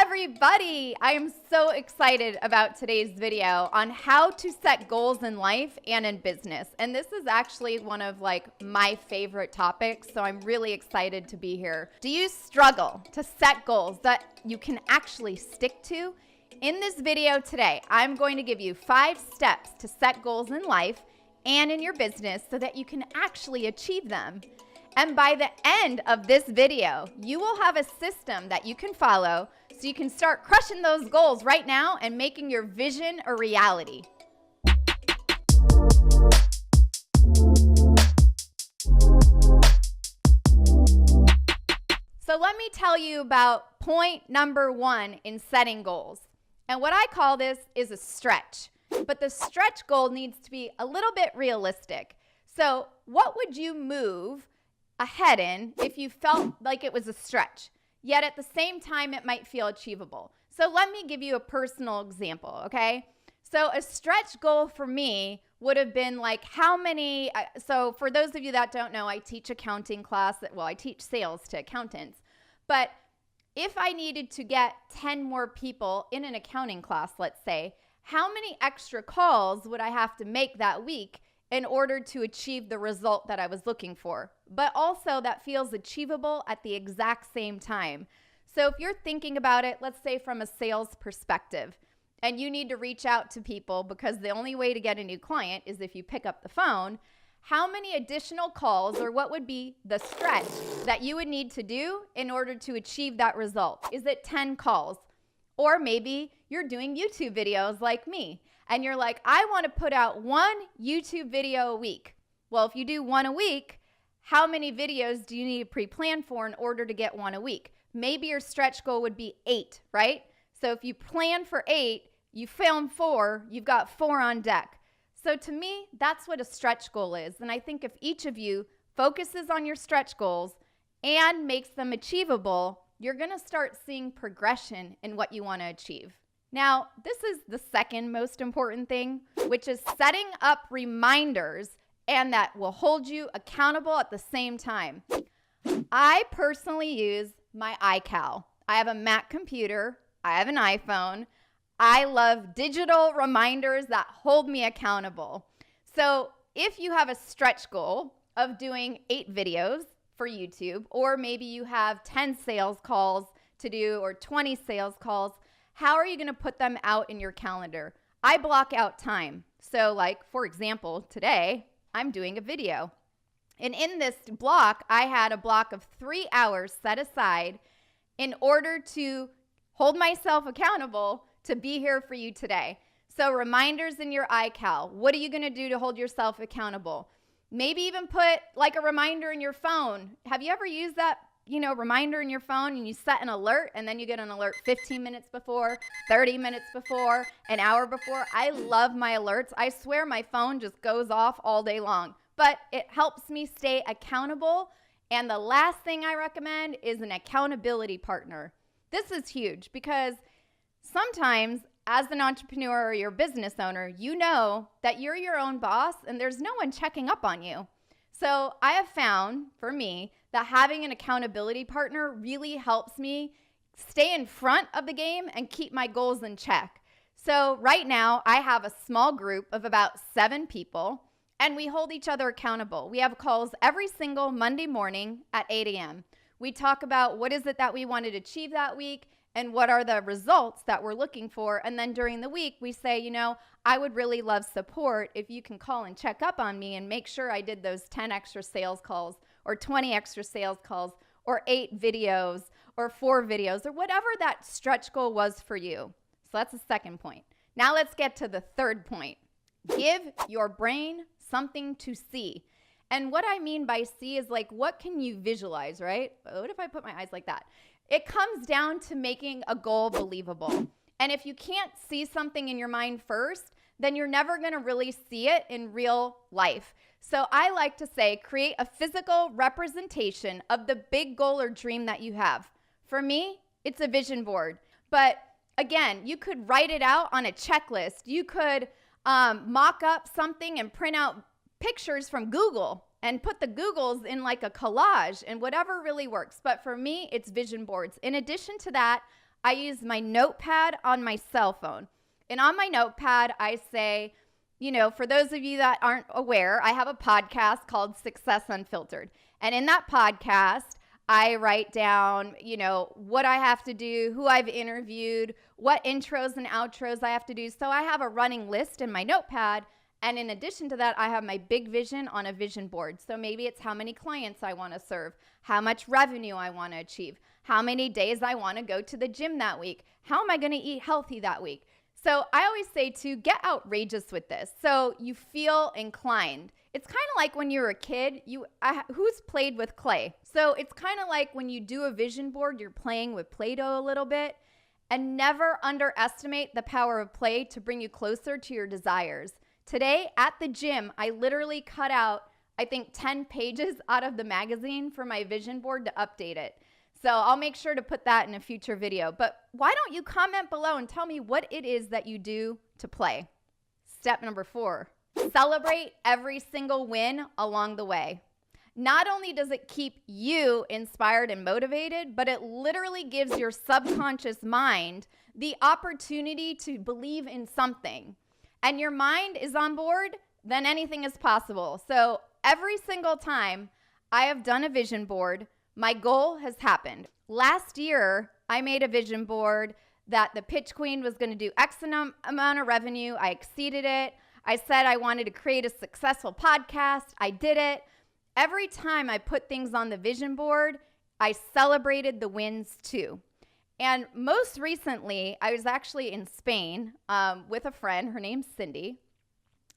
everybody! I am so excited about today's video on how to set goals in life and in business. And this is actually one of my favorite topics, so I'm really excited to be here. Do you struggle to set goals that you can actually stick to? In this video today, I'm going to give you 5 steps to set goals in life and in your business so that you can actually achieve them. And by the end of this video, you will have a system that you can follow so you can start crushing those goals right now and making your vision a reality. So let me tell you about point number 1 in setting goals. And what I call this is a stretch. But the stretch goal needs to be a little bit realistic. So what would you move ahead in if you felt like it was a stretch, yet at the same time it might feel achievable? So let me give you a personal example, okay? So a stretch goal for me would have been like so for those of you that don't know, I teach accounting class, I teach sales to accountants. But if I needed to get 10 more people in an accounting class, let's say, how many extra calls would I have to make that week in order to achieve the result that I was looking for, but also that feels achievable at the exact same time? So if you're thinking about it, let's say from a sales perspective, and you need to reach out to people because the only way to get a new client is if you pick up the phone, how many additional calls, or what would be the stretch that you would need to do in order to achieve that result? Is it 10 calls? Or maybe you're doing YouTube videos like me, and you're like, I want to put out 1 YouTube video a week. Well, if you do 1 a week, how many videos do you need to pre-plan for in order to get 1 a week? Maybe your stretch goal would be 8, right? So if you plan for 8, you film 4, you've got 4 on deck. So to me, that's what a stretch goal is. And I think if each of you focuses on your stretch goals and makes them achievable, you're going to start seeing progression in what you want to achieve. Now, this is the second most important thing, which is setting up reminders and that will hold you accountable at the same time. I personally use my iCal. I have a Mac computer. I have an iPhone. I love digital reminders that hold me accountable. So if you have a stretch goal of doing 8 videos for YouTube, or maybe you have 10 sales calls to do or 20 sales calls, how are you going to put them out in your calendar? I block out time. So for example, today I'm doing a video. And in this block, I had a block of 3 hours set aside in order to hold myself accountable to be here for you today. So reminders in your iCal. What are you going to do to hold yourself accountable? Maybe even put a reminder in your phone. Have you ever used that, reminder in your phone, and you set an alert and then you get an alert 15 minutes before, 30 minutes before, an hour before? I love my alerts. I swear my phone just goes off all day long, but it helps me stay accountable. And the last thing I recommend is an accountability partner. This is huge because sometimes as an entrepreneur or your business owner, you know that you're your own boss and there's no one checking up on you. So I have found, for me, that having an accountability partner really helps me stay in front of the game and keep my goals in check. So right now, I have a small group of about 7 people, and we hold each other accountable. We have calls every single Monday morning at 8 a.m. We talk about what is it that we wanted to achieve that week, and what are the results that we're looking for. And then during the week, we say, I would really love support if you can call and check up on me and make sure I did those 10 extra sales calls or 20 extra sales calls or 8 videos or 4 videos or whatever that stretch goal was for you. So that's the second point. Now let's get to the third point. Give your brain something to see. And what I mean by see is what can you visualize, right? What if I put my eyes like that? It comes down to making a goal believable. And if you can't see something in your mind first, then you're never going to really see it in real life. So I like to say, create a physical representation of the big goal or dream that you have. For me, it's a vision board. But again, you could write it out on a checklist. You could mock up something and print out pictures from Google and put the Googles in like a collage and whatever really works. But for me, it's vision boards. In addition to that, I use my notepad on my cell phone. And on my notepad, I say, for those of you that aren't aware, I have a podcast called Success Unfiltered. And in that podcast, I write down, what I have to do, who I've interviewed, what intros and outros I have to do. So I have a running list in my notepad. And in addition to that, I have my big vision on a vision board. So maybe it's how many clients I want to serve, how much revenue I want to achieve, how many days I want to go to the gym that week, how am I going to eat healthy that week. So I always say to get outrageous with this so you feel inclined. It's kind of like when you're a kid, who's played with clay? So it's kind of like when you do a vision board, you're playing with Play-Doh a little bit, and never underestimate the power of play to bring you closer to your desires. Today at the gym, I literally cut out, I think, 10 pages out of the magazine for my vision board to update it. So I'll make sure to put that in a future video. But why don't you comment below and tell me what it is that you do to play? Step number 4, celebrate every single win along the way. Not only does it keep you inspired and motivated, but it literally gives your subconscious mind the opportunity to believe in something. And your mind is on board, then anything is possible. So every single time I have done a vision board, my goal has happened. Last year, I made a vision board that the Pitch Queen was going to do X amount of revenue. I exceeded it. I said I wanted to create a successful podcast. I did it. Every time I put things on the vision board, I celebrated the wins too. And most recently, I was actually in Spain with a friend. Her name's Cindy.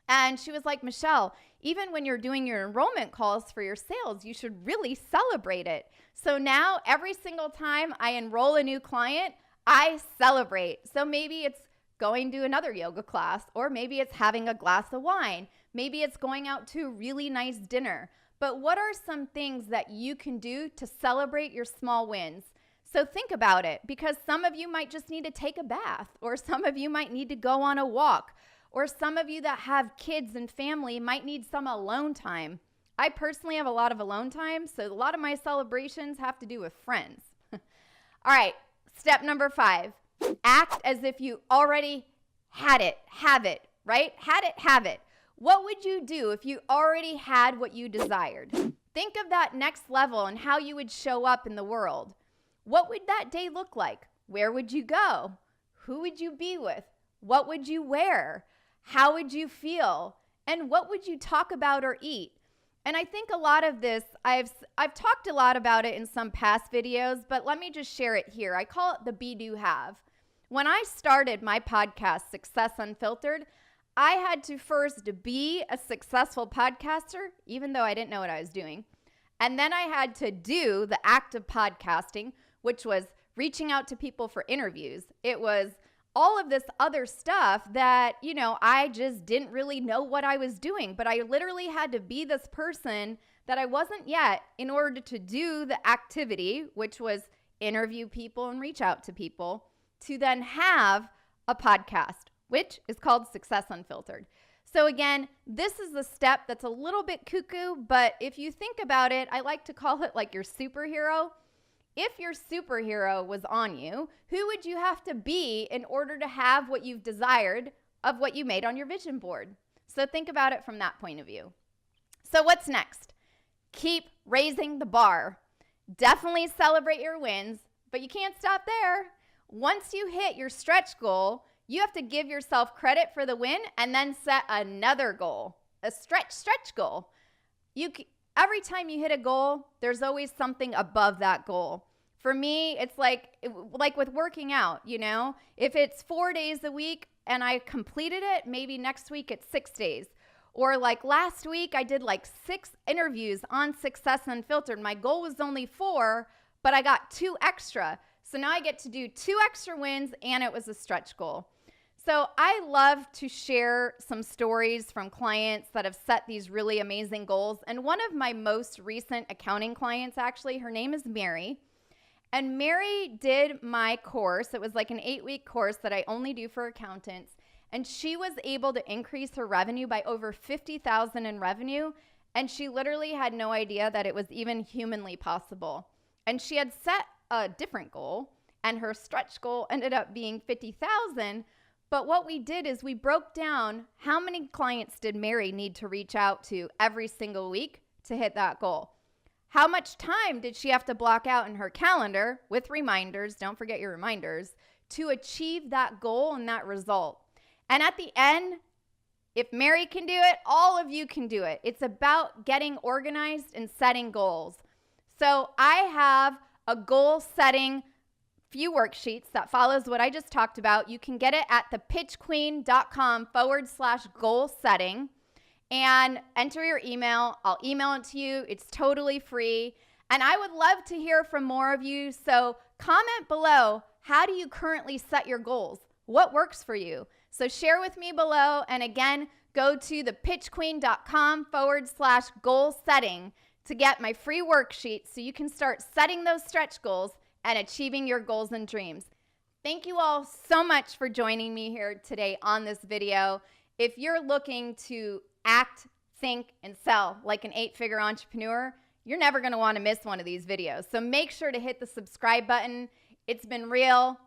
And she was like, Michelle, even when you're doing your enrollment calls for your sales, you should really celebrate it. So now every single time I enroll a new client, I celebrate. So maybe it's going to another yoga class, or maybe it's having a glass of wine. Maybe it's going out to a really nice dinner. But what are some things that you can do to celebrate your small wins? So think about it, because some of you might just need to take a bath, or some of you might need to go on a walk, or some of you that have kids and family might need some alone time. I personally have a lot of alone time, so a lot of my celebrations have to do with friends. All right, step number 5, act as if you already have it, right? Have it. What would you do if you already had what you desired? Think of that next level and how you would show up in the world. What would that day look like? Where would you go? Who would you be with? What would you wear? How would you feel? And what would you talk about or eat? And I think a lot of this, I've talked a lot about it in some past videos, but let me just share it here. I call it the be, do, have. When I started my podcast, Success Unfiltered, I had to first be a successful podcaster, even though I didn't know what I was doing. And then I had to do the act of podcasting, which was reaching out to people for interviews. It was all of this other stuff that, I just didn't really know what I was doing. But I literally had to be this person that I wasn't yet in order to do the activity, which was interview people and reach out to people, to then have a podcast, which is called Success Unfiltered. So again, this is the step that's a little bit cuckoo, but if you think about it, I like to call it like your superhero. If your superhero was on you, who would you have to be in order to have what you've desired of what you made on your vision board? So think about it from that point of view. So what's next? Keep raising the bar. Definitely celebrate your wins, but you can't stop there. Once you hit your stretch goal, you have to give yourself credit for the win and then set another goal, a stretch goal. Every time you hit a goal, there's always something above that goal. For me, it's like with working out, if it's 4 days a week and I completed it, maybe next week it's 6 days. Or like last week, I did like 6 interviews on Success Unfiltered. My goal was only 4, but I got 2 extra. So now I get to do 2 extra wins, and it was a stretch goal. So I love to share some stories from clients that have set these really amazing goals. And one of my most recent accounting clients, actually, her name is Mary. And Mary did my course. It was like an 8-week course that I only do for accountants. And she was able to increase her revenue by over $50,000 in revenue. And she literally had no idea that it was even humanly possible. And she had set a different goal. and her stretch goal ended up being 50,000. But what we did is we broke down how many clients did Mary need to reach out to every single week to hit that goal. How much time did she have to block out in her calendar with reminders, don't forget your reminders, to achieve that goal and that result. And at the end, if Mary can do it, all of you can do it. It's about getting organized and setting goals. So I have a goal setting few worksheets that follows what I just talked about. You can get it at thepitchqueen.com/goal setting and enter your email. I'll email it to you. It's totally free. And I would love to hear from more of you. So comment below, how do you currently set your goals? What works for you? So share with me below. And again, go to thepitchqueen.com/goal setting to get my free worksheet so you can start setting those stretch goals and achieving your goals and dreams. Thank you all so much for joining me here today on this video. If you're looking to act, think, and sell like an 8-figure entrepreneur, you're never going to want to miss one of these videos. So make sure to hit the subscribe button. It's been real.